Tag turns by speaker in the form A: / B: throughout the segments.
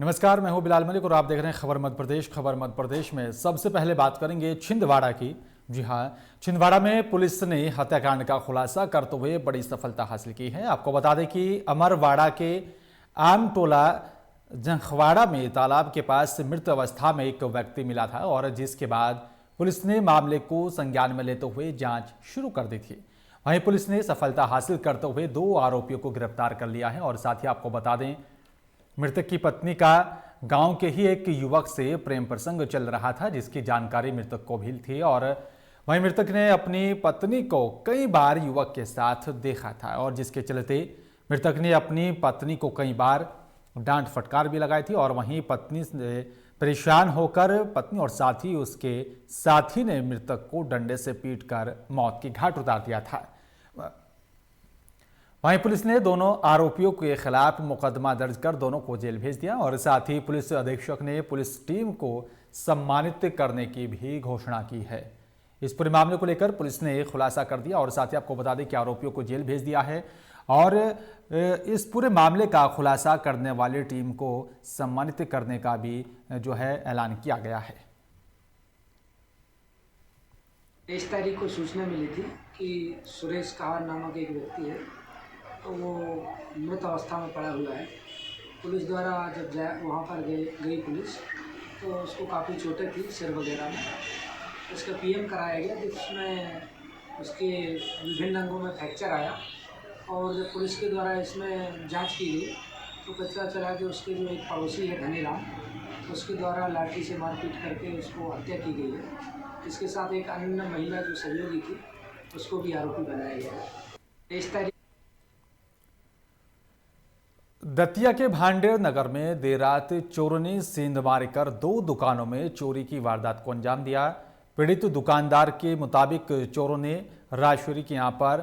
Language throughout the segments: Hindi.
A: नमस्कार, मैं हूं बिलाल मलिक और आप देख रहे हैं खबर मध्य प्रदेश। खबर मध्य प्रदेश में सबसे पहले बात करेंगे छिंदवाड़ा की। जी हां, छिंदवाड़ा में पुलिस ने हत्याकांड का खुलासा करते हुए बड़ी सफलता हासिल की है। आपको बता दें कि अमरवाड़ा के आमटोला जंखवाड़ा में तालाब के पास मृत अवस्था में एक व्यक्ति मिला था और जिसके बाद पुलिस ने मामले को संज्ञान में लेते हुए जांच शुरू कर दी थी। वहीं पुलिस ने सफलता हासिल करते हुए 2 आरोपियों को गिरफ्तार कर लिया है और साथ ही आपको बता दें, मृतक की पत्नी का गांव के ही एक युवक से प्रेम प्रसंग चल रहा था, जिसकी जानकारी मृतक को भी थी और वहीं मृतक ने अपनी पत्नी को कई बार युवक के साथ देखा था और जिसके चलते मृतक ने अपनी पत्नी को कई बार डांट फटकार भी लगाई थी और वहीं पत्नी से परेशान होकर पत्नी और साथी उसके साथी ने मृतक को डंडे से पीटकर मौत की घाट उतार दिया था। वहीं पुलिस ने दोनों आरोपियों के खिलाफ मुकदमा दर्ज कर दोनों को जेल भेज दिया और साथ ही पुलिस अधीक्षक ने पुलिस टीम को सम्मानित करने की भी घोषणा की है। इस पूरे मामले को लेकर पुलिस ने खुलासा कर दिया और साथ ही आपको बता दें कि आरोपियों को जेल भेज दिया है और इस पूरे मामले का खुलासा करने वाली टीम को सम्मानित करने का भी जो है ऐलान किया गया है।
B: 23 तारीख को सूचना मिली थी कि सुरेश कहार नामक एक व्यक्ति है, तो वो मृत अवस्था में पड़ा हुआ है। पुलिस द्वारा जब वहाँ पर गई पुलिस, तो उसको काफ़ी चोटें थी सिर वगैरह में। उसका पीएम कराया गया, जिसमें उसके विभिन्न अंगों में फ्रैक्चर आया और जब पुलिस के द्वारा इसमें जांच की गई तो पता चला कि उसके जो एक पड़ोसी है धनीराम, उसके द्वारा लाठी से मारपीट करके उसको हत्या की गई है। इसके साथ एक अन्य महिला जो सहयोगी थी, उसको भी आरोपी बनाया गया है। 23 तारीख
A: दतिया के भांडेर नगर में देर रात चोरों ने सेंध मारकर 2 दुकानों में चोरी की वारदात को अंजाम दिया। पीड़ित दुकानदार के मुताबिक चोरों ने राजश्वरी के यहाँ पर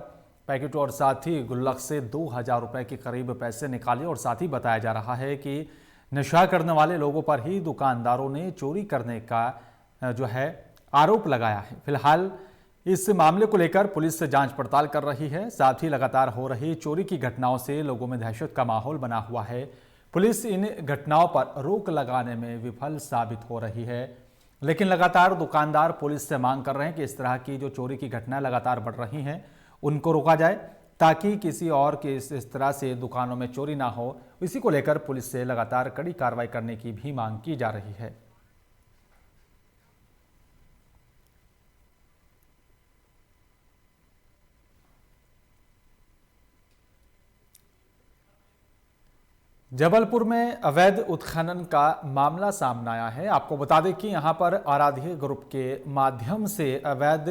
A: पैकेट और साथ ही गुल्लक से 2000 रुपए के करीब पैसे निकाले और साथ ही बताया जा रहा है कि नशा करने वाले लोगों पर ही दुकानदारों ने चोरी करने का जो है आरोप लगाया है। फिलहाल इस मामले को लेकर पुलिस जांच पड़ताल कर रही है। साथ ही लगातार हो रही चोरी की घटनाओं से लोगों में दहशत का माहौल बना हुआ है। पुलिस इन घटनाओं पर रोक लगाने में विफल साबित हो रही है, लेकिन लगातार दुकानदार पुलिस से मांग कर रहे हैं कि इस तरह की जो चोरी की घटनाएं लगातार बढ़ रही हैं उनको रोका जाए, ताकि किसी और के इस तरह से दुकानों में चोरी ना हो। इसी को लेकर पुलिस से लगातार कड़ी कार्रवाई करने की भी मांग की जा रही है। जबलपुर में अवैध उत्खनन का मामला सामने आया है। आपको बता दें कि यहां पर आराध्य ग्रुप के माध्यम से अवैध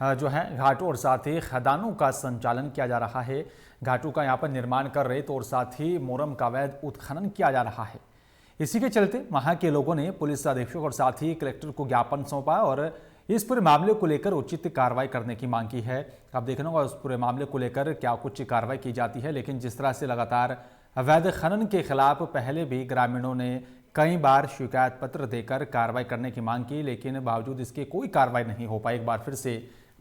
A: जो है घाटों और साथ ही खदानों का संचालन किया जा रहा है। घाटों का यहां पर निर्माण कर रेत और साथ ही मोरम का अवैध उत्खनन किया जा रहा है। इसी के चलते वहां के लोगों ने पुलिस अधीक्षक और साथ ही कलेक्टर को ज्ञापन सौंपा और इस पूरे मामले को लेकर उचित कार्रवाई करने की मांग की है। अब देखना होगा उस पूरे मामले को लेकर क्या कुछ कार्रवाई की जाती है, लेकिन जिस तरह से लगातार अवैध खनन के खिलाफ पहले भी ग्रामीणों ने कई बार शिकायत पत्र देकर कार्रवाई करने की मांग की, लेकिन बावजूद इसके कोई कार्रवाई नहीं हो पाई। एक बार फिर से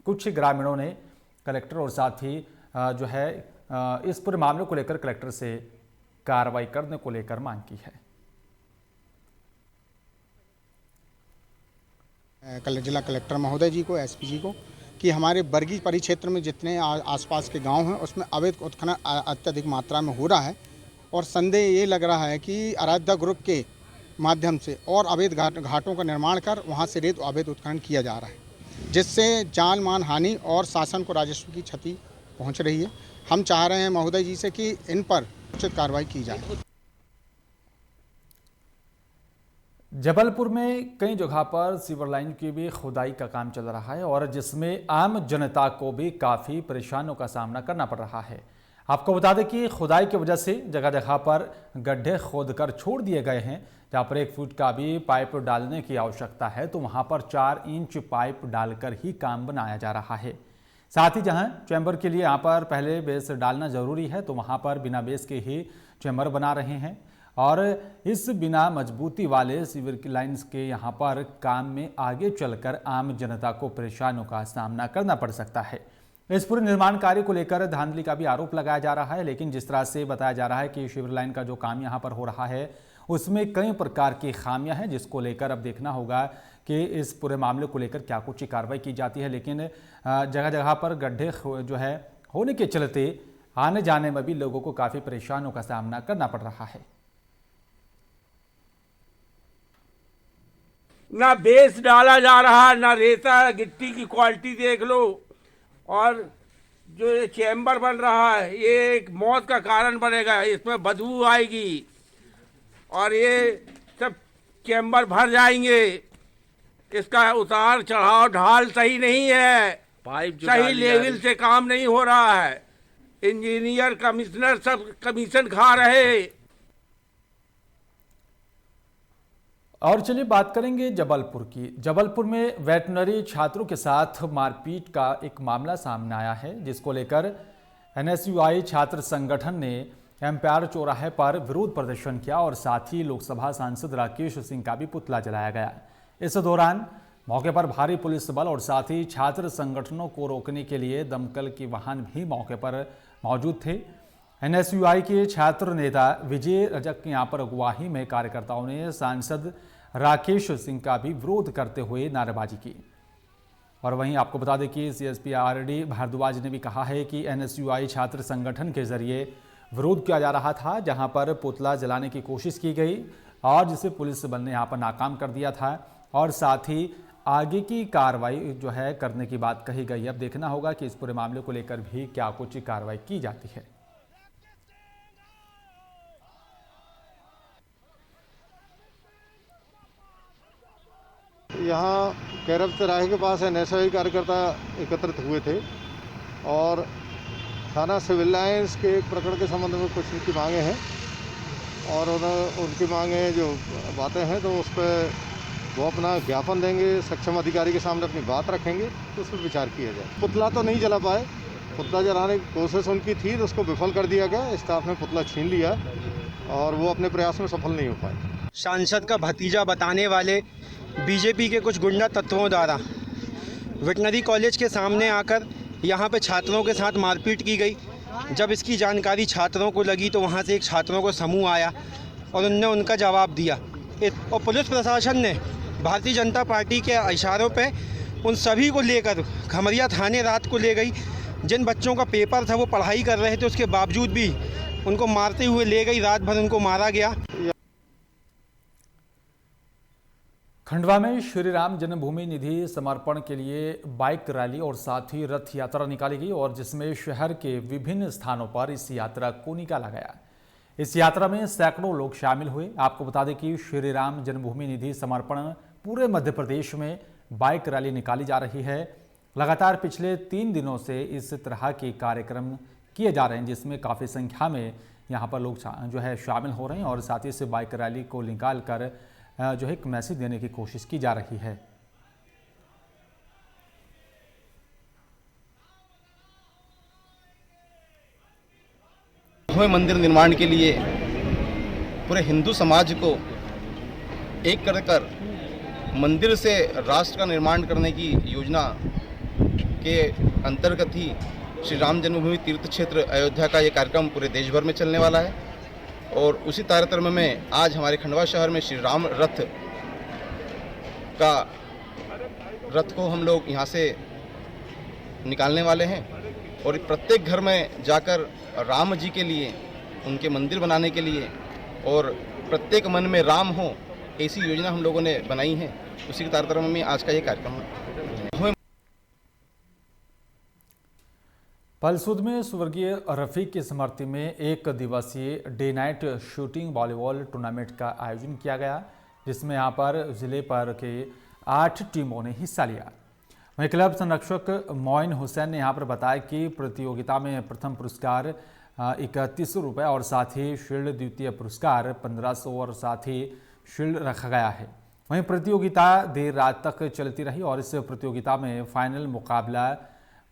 A: कुछ ग्रामीणों ने कलेक्टर और साथ ही जो है इस पूरे मामले को लेकर कलेक्टर से कार्रवाई करने को लेकर मांग की है।
C: जिला कलेक्टर महोदय जी को, एसपी जी को, कि हमारे बरगी परिक्षेत्र में जितने आसपास के गांव हैं उसमें अवैध उत्खनन अत्यधिक मात्रा में हो रहा है और संदेह ये लग रहा है कि आराध्या ग्रुप के माध्यम से और अवैध घाटों का निर्माण कर वहां से रेत अवैध उत्खनन किया जा रहा है, जिससे जान मान हानि और शासन को राजस्व की क्षति पहुंच रही है। हम चाह रहे हैं महोदय जी से कि इन पर उचित कार्रवाई की जाए।
A: जबलपुर में कई जगह पर सीवर लाइन की भी खुदाई का काम चल रहा है और जिसमें आम जनता को भी काफ़ी परेशानियों का सामना करना पड़ रहा है। आपको बता दें कि खुदाई की वजह से जगह जगह पर गड्ढे खोदकर छोड़ दिए गए हैं। जहाँ पर 1 फुट का भी पाइप डालने की आवश्यकता है तो वहाँ पर 4 इंच पाइप डालकर ही काम बनाया जा रहा है। साथ ही जहाँ चैम्बर के लिए यहाँ पर पहले बेस डालना ज़रूरी है तो वहाँ पर बिना बेस के ही चैम्बर बना रहे हैं और इस बिना मजबूती वाले सीवर लाइन्स के यहाँ पर काम में आगे चलकर आम जनता को परेशानियों का सामना करना पड़ सकता है। इस पूरे निर्माण कार्य को लेकर धांधली का भी आरोप लगाया जा रहा है, लेकिन जिस तरह से बताया जा रहा है कि सीवर लाइन का जो काम यहाँ पर हो रहा है उसमें कई प्रकार की खामियां हैं, जिसको लेकर अब देखना होगा कि इस पूरे मामले को लेकर क्या कुछ कार्रवाई की जाती है। लेकिन जगह जगह पर गड्ढे जो है होने के चलते आने जाने में भी लोगों को काफ़ी परेशानियों का सामना करना पड़ रहा है।
D: ना बेस डाला जा रहा, ना रेता गिट्टी की क्वालिटी देख लो, और जो ये चैम्बर बन रहा है ये एक मौत का कारण बनेगा। इसमें बदबू आएगी और ये सब चैम्बर भर जाएंगे। इसका उतार चढ़ाव ढाल सही नहीं है, पाइप सही लेवल से काम नहीं हो रहा है। इंजीनियर कमिश्नर सब कमीशन खा रहे।
A: और चलिए बात करेंगे जबलपुर की। जबलपुर में वेटनरी छात्रों के साथ मारपीट का एक मामला सामने आया है, जिसको लेकर एनएसयूआई छात्र संगठन ने एम्पायर चौराहे पर विरोध प्रदर्शन किया और साथ ही लोकसभा सांसद राकेश सिंह का भी पुतला जलाया गया। इस दौरान मौके पर भारी पुलिस बल और साथ ही छात्र संगठनों को रोकने के लिए दमकल के वाहन भी मौके पर मौजूद थे। एनएसयूआई के छात्र नेता विजय रजक की यहाँ पर अगुवाही में कार्यकर्ताओं ने सांसद राकेश सिंह का भी विरोध करते हुए नारेबाजी की। और वहीं आपको बता दें कि सीएसपी आरडी भारद्वाज ने भी कहा है कि एनएसयूआई छात्र संगठन के जरिए विरोध किया जा रहा था, जहां पर पुतला जलाने की कोशिश की गई और जिसे पुलिस बल ने यहां पर नाकाम कर दिया था और साथ ही आगे की कार्रवाई जो है करने की बात कही गई। अब देखना होगा कि इस पूरे मामले को लेकर भी क्या कुछ कार्रवाई की जाती है।
E: यहाँ कैरब तिराहे के पास एनएसयूआई कार्यकर्ता एकत्रित हुए थे और थाना सिविल लाइन्स के एक प्रकरण के संबंध में कुछ उनकी मांगे हैं और उनकी मांगे जो बातें हैं तो उस पर वो अपना ज्ञापन देंगे, सक्षम अधिकारी के सामने अपनी बात रखेंगे तो उस पर विचार किया जाए। पुतला तो नहीं जला पाए, पुतला जलाने की कोशिश उनकी थी तो उसको विफल कर दिया गया। स्टाफ ने पुतला छीन लिया और वो अपने प्रयास में सफल नहीं हो पाए।
F: सांसद का भतीजा बताने वाले बीजेपी के कुछ गुंडा तत्वों द्वारा वेटनरी कॉलेज के सामने आकर यहाँ पे छात्रों के साथ मारपीट की गई। जब इसकी जानकारी छात्रों को लगी तो वहाँ से एक छात्रों को समूह आया और उनने उनका जवाब दिया और पुलिस प्रशासन ने भारतीय जनता पार्टी के इशारों पे उन सभी को लेकर खमरिया थाने रात को ले गई। जिन बच्चों का पेपर था वो पढ़ाई कर रहे थे, उसके बावजूद भी उनको मारते हुए ले गई। रात भर उनको मारा गया।
A: खंडवा में श्री राम जन्मभूमि निधि समर्पण के लिए बाइक रैली और साथ ही रथ यात्रा निकाली गई और जिसमें शहर के विभिन्न स्थानों पर इस यात्रा को निकाला गया। इस यात्रा में सैकड़ों लोग शामिल हुए। आपको बता दें कि श्री राम जन्मभूमि निधि समर्पण पूरे मध्य प्रदेश में बाइक रैली निकाली जा रही है। लगातार पिछले 3 दिनों से इस तरह के कार्यक्रम किए जा रहे हैं, जिसमें काफ़ी संख्या में यहाँ पर लोग जो है शामिल हो रहे हैं और साथ ही इस बाइक रैली को निकाल कर जो है एक मैसेज देने की कोशिश की जा रही है।
G: मंदिर निर्माण के लिए पूरे हिंदू समाज को एक कर मंदिर से राष्ट्र का निर्माण करने की योजना के अंतर्गत ही श्री राम जन्मभूमि तीर्थ क्षेत्र अयोध्या का ये कार्यक्रम पूरे देश भर में चलने वाला है। और उसी तारतम्य में आज हमारे खंडवा शहर में श्री राम रथ को हम लोग यहाँ से निकालने वाले हैं और प्रत्येक घर में जाकर राम जी के लिए, उनके मंदिर बनाने के लिए और प्रत्येक मन में राम हो, ऐसी योजना हम लोगों ने बनाई है। उसी के तारतम्य में आज का ये कार्यक्रम है।
A: पलसूद में स्वर्गीय रफ़ीक की स्मृति में 1 दिवसीय day night shooting volleyball tournament का आयोजन किया गया, जिसमें यहाँ पर जिले पर के 8 टीमों ने हिस्सा लिया। वहीं क्लब संरक्षक मोइन हुसैन ने यहाँ पर बताया कि प्रतियोगिता में प्रथम पुरस्कार 3100 रुपये और साथ ही शील्ड, द्वितीय पुरस्कार 1500 और साथ ही शील्ड रखा गया है। वहीं प्रतियोगिता देर रात तक चलती रही और इस प्रतियोगिता में फाइनल मुकाबला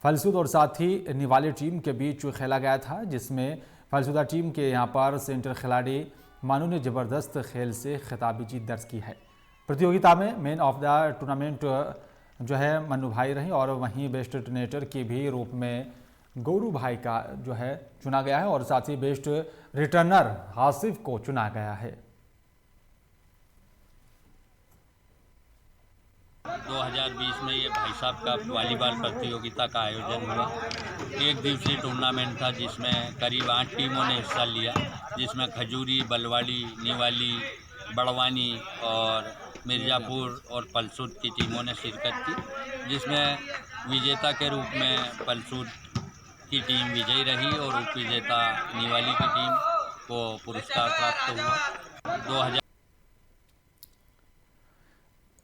A: फलसूद और साथ ही निवाले टीम के बीच खेला गया था, जिसमें फलसूदा टीम के यहाँ पर सेंटर खिलाड़ी मानू ने ज़बरदस्त खेल से खिताबी जीत दर्ज की है। प्रतियोगिता में मैन ऑफ द टूर्नामेंट जो है मन्नू भाई रही और वहीं बेस्ट रिटर्नेटर के भी रूप में गौरू भाई का जो है चुना गया है और साथ ही बेस्ट रिटर्नर हासिफ को चुना गया है।
H: 2020 में ये भाई साहब का वॉलीबॉल प्रतियोगिता का आयोजन हुआ। एक दिवसीय टूर्नामेंट था जिसमें करीब 8 टीमों ने हिस्सा लिया, जिसमें खजूरी, बलवाड़ी, निवाली, बड़वानी और मिर्ज़ापुर और पलसूट की टीमों ने शिरकत की, जिसमें विजेता के रूप में पलसूट की टीम विजयी रही और उप विजेता निवाली की टीम को पुरस्कार प्राप्त हुआ। 2000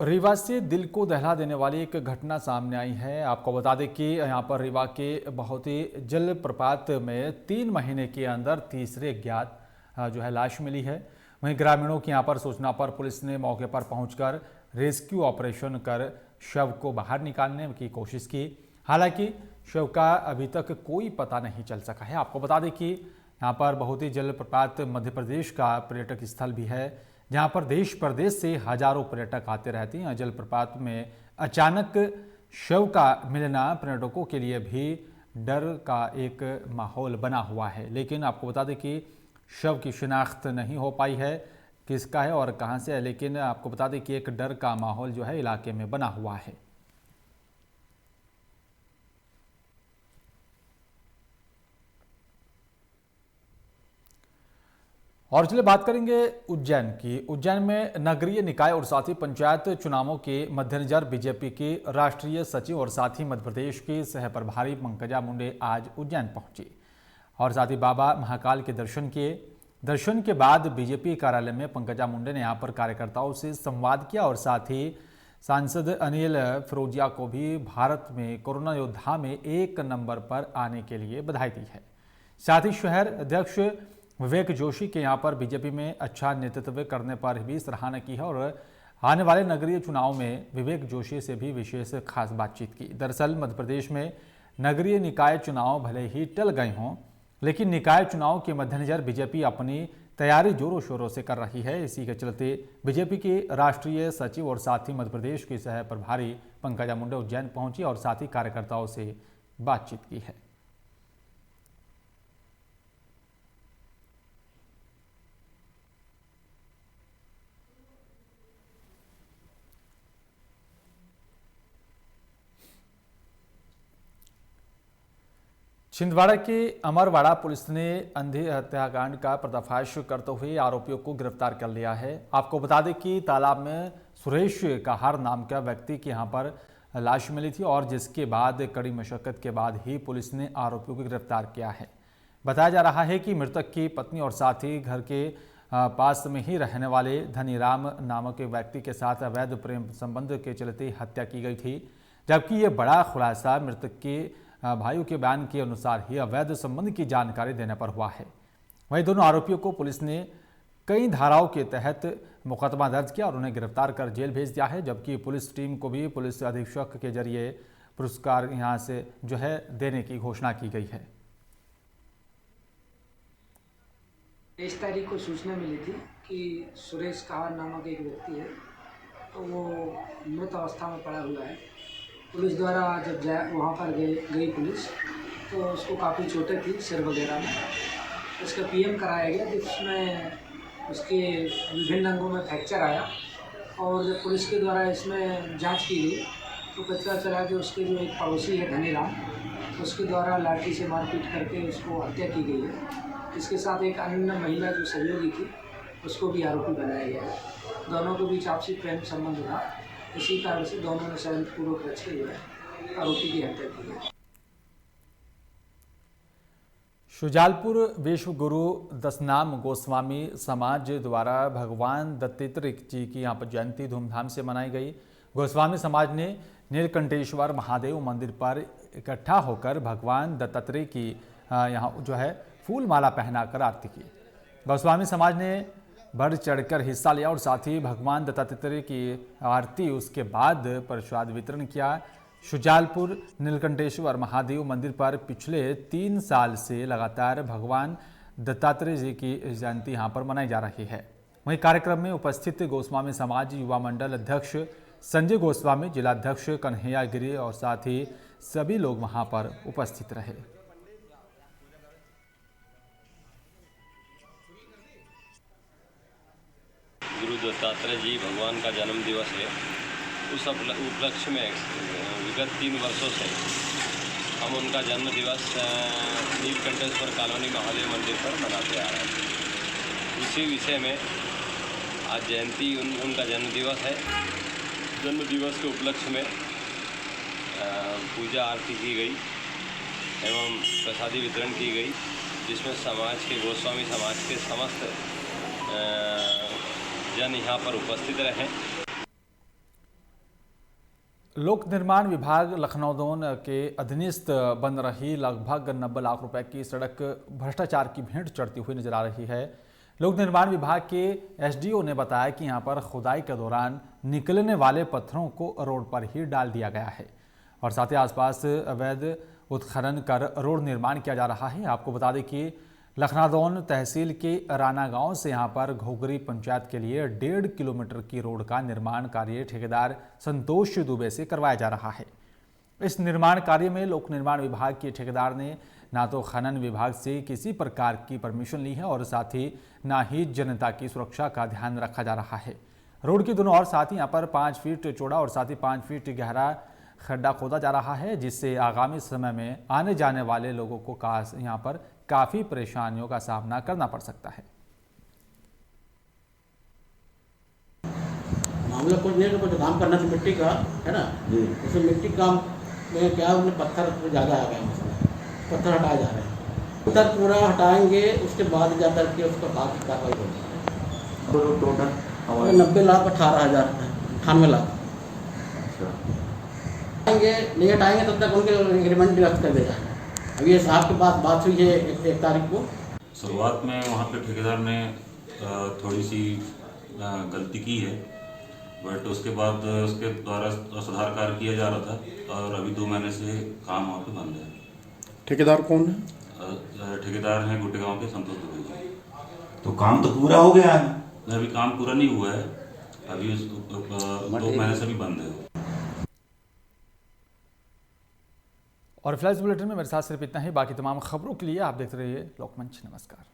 A: रीवा से दिल को दहला देने वाली एक घटना सामने आई है। आपको बता दें कि यहाँ पर रीवा के बहुत ही जलप्रपात में 3 महीने के अंदर तीसरे ज्ञात जो है लाश मिली है। वहीं ग्रामीणों की यहाँ पर सूचना पर पुलिस ने मौके पर पहुंचकर रेस्क्यू ऑपरेशन कर शव को बाहर निकालने की कोशिश की। हालांकि शव का अभी तक कोई पता नहीं चल सका है। आपको बता दें कि यहाँ पर बहुत ही जलप्रपात मध्य प्रदेश का पर्यटक स्थल भी है, जहाँ पर देश प्रदेश से हजारों पर्यटक आते रहते हैं। जलप्रपात में अचानक शव का मिलना पर्यटकों के लिए भी डर का एक माहौल बना हुआ है। लेकिन आपको बता दें कि शव की शिनाख्त नहीं हो पाई है किसका है और कहां से है, लेकिन आपको बता दें कि एक डर का माहौल जो है इलाके में बना हुआ है। और चलिए बात करेंगे उज्जैन की। उज्जैन में नगरीय निकाय और साथ ही पंचायत चुनावों के मद्देनजर बीजेपी की राष्ट्रीय सचिव और साथ ही मध्य प्रदेश की सह प्रभारी पंकजा मुंडे आज उज्जैन पहुंची और साथ ही बाबा महाकाल के दर्शन किए। दर्शन के बाद बीजेपी कार्यालय में पंकजा मुंडे ने यहां पर कार्यकर्ताओं से संवाद किया और साथ ही सांसद अनिल फिरोजिया को भी भारत में कोरोना योद्धा में 1 नंबर पर आने के लिए बधाई दी है। साथ ही शहर अध्यक्ष विवेक जोशी के यहाँ पर बीजेपी में अच्छा नेतृत्व करने पर भी सराहना की है और आने वाले नगरीय चुनाव में विवेक जोशी से भी विशेष खास बातचीत की। दरअसल मध्य प्रदेश में नगरीय निकाय चुनाव भले ही टल गए हों, लेकिन निकाय चुनाव के मद्देनजर बीजेपी अपनी तैयारी जोरों शोरों से कर रही है। इसी के चलते बीजेपी की राष्ट्रीय सचिव और साथ ही मध्य प्रदेश की सह प्रभारी पंकजा मुंडे उज्जैन पहुंची और साथ ही कार्यकर्ताओं से बातचीत की है। छिंदवाड़ा के अमरवाड़ा पुलिस ने अंधे हत्याकांड का पर्दाफाश करते हुए आरोपियों को गिरफ्तार कर लिया है। आपको बता दें कि तालाब में सुरेश कहार नाम का व्यक्ति की यहां पर लाश मिली थी और जिसके बाद कड़ी मशक्कत के बाद ही पुलिस ने आरोपियों को गिरफ्तार किया है। बताया जा रहा है कि मृतक की पत्नी और साथ ही घर के पास में ही रहने वाले धनीराम नामक व्यक्ति के साथ अवैध प्रेम संबंध के चलते हत्या की गई थी, जबकि ये बड़ा खुलासा मृतक के भाइयों के बयान के अनुसार ही अवैध संबंध की जानकारी देने पर हुआ है। वहीं दोनों आरोपियों को पुलिस ने कई धाराओं के तहत मुकदमा दर्ज किया और उन्हें गिरफ्तार कर जेल भेज दिया है, जबकि पुलिस टीम को भी पुलिस अधीक्षक के जरिए पुरस्कार यहां से जो है देने की घोषणा की गई है।
B: 23 तारीख को सूचना मिली थी कि सुरेश कहार नामक एक व्यक्ति है, तो वो मृत अवस्था में पड़ा हुआ है। पुलिस द्वारा जब वहाँ पर गई पुलिस, तो उसको काफ़ी चोटें थी सिर वगैरह में। उसका पीएम कराया गया, जिसमें उसके विभिन्न अंगों में फ्रैक्चर आया और जब पुलिस के द्वारा इसमें जांच की गई तो पता चला कि उसके जो एक पड़ोसी है धनीराम, उसके द्वारा लाठी से मारपीट करके उसको हत्या की गई है। इसके साथ एक अन्य महिला जो सहयोगी थी उसको भी आरोपी बनाया गया है। दोनों के बीच आपसी प्रेम संबंध था, इसी कारण से दोनों ने षड्यंत्रपूर्वक रच के जो है आरोपी की हत्या की है।
A: शुजालपुर विश्व गुरु दशनाम गोस्वामी समाज द्वारा भगवान दत्तात्रेय जी की यहाँ पर जयंती धूमधाम से मनाई गई। गोस्वामी समाज ने नीलकंठेश्वर महादेव मंदिर पर इकट्ठा होकर भगवान दत्तात्रेय की यहाँ जो है फूल माला पहनाकर आरती की। गोस्वामी समाज ने बढ़ चढ़कर हिस्सा लिया और साथ ही भगवान दत्तात्रेय की आरती उसके बाद प्रसाद वितरण किया। शुजालपुर नीलकंठेश्वर महादेव मंदिर पर पिछले 3 साल से लगातार भगवान दत्तात्रेय जी की जयंती यहाँ पर मनाई जा रही है। वहीं कार्यक्रम में उपस्थित गोस्वामी समाज युवा मंडल अध्यक्ष संजय गोस्वामी, जिलाध्यक्ष कन्हैया गिरी और साथ ही सभी लोग वहाँ पर उपस्थित रहे।
I: गुरु दत्तात्रेय जी भगवान का जन्म दिवस है, उस उपलक्ष्य में विगत 3 वर्षों से हम उनका जन्म दिवस नीलकंठेश्वर कॉलोनी महादेव मंदिर पर मनाते आ रहे हैं। इसी विषय में आज जयंती उनका जन्म दिवस है। जन्म दिवस के उपलक्ष्य में पूजा आरती की गई एवं प्रसादी वितरण की गई, जिसमें समाज के गोस्वामी समाज के समस्त जन यहाँ पर उपस्थित रहे।
A: लोक निर्माण विभाग लखनऊ जोन के अधीनस्थ बन रही लगभग 90 लाख रुपए की सड़क भ्रष्टाचार की भेंट चढ़ती हुई नजर आ रही है। लोक निर्माण विभाग के एसडीओ ने बताया कि यहां पर खुदाई के दौरान निकलने वाले पत्थरों को रोड पर ही डाल दिया गया है और साथ ही आसपास अवैध उत्खनन कर रोड निर्माण किया जा रहा है। आपको बता दें कि लखनादौन तहसील के राना गांव से यहां पर घोगरी पंचायत के लिए 1.5 किलोमीटर की रोड का निर्माण कार्य ठेकेदार संतोष दुबे से करवाया जा रहा है। इस निर्माण कार्य में लोक निर्माण विभाग के ठेकेदार ने ना तो खनन विभाग से किसी प्रकार की परमिशन ली है और साथ ही ना ही जनता की सुरक्षा का ध्यान रखा जा रहा है। रोड के दोनों ओर साथ ही यहाँ पर 5 फीट चौड़ा और साथ ही 5 फीट गहरा खड्डा खोदा जा रहा है, जिससे आगामी समय में आने जाने वाले लोगों को यहाँ पर काफ़ी परेशानियों का सामना करना पड़ सकता है।
J: मामला कुछ नहीं है, कुछ काम करना था मिट्टी का, है ना। उसमें मिट्टी काम में क्या उन्हें पत्थर ज़्यादा आ गया, मसला पत्थर हटाए जा रहे हैं। पत्थर पूरा हटाएंगे उसके बाद जा करके उसका बाकी कार्रवाई होगी। टोटल 90 लाख 18,000 98 लाख आएंगे, नहीं हटाएंगे तब तक उनके एग्रीमेंट रद्द कर देगा। अब ये साहब के पास बात हुई है 1 तारीख को।
K: शुरुआत में वहाँ पे ठेकेदार ने थोड़ी सी गलती की है, बट उसके बाद उसके द्वारा सुधार कार्य किया जा रहा था और अभी 2 महीने से काम वहाँ पे बंद है।
L: ठेकेदार कौन है?
K: ठेकेदार हैं गुटेगांव के संतोष दुबे।
L: तो काम तो पूरा हो गया है?
K: अभी काम पूरा नहीं हुआ है, अभी 2 महीने से भी बंद है।
A: और फ्लैश बुलेटिन में मेरे साथ सिर्फ इतना ही। बाकी तमाम खबरों के लिए आप देखते रहिए लोकमंच। नमस्कार।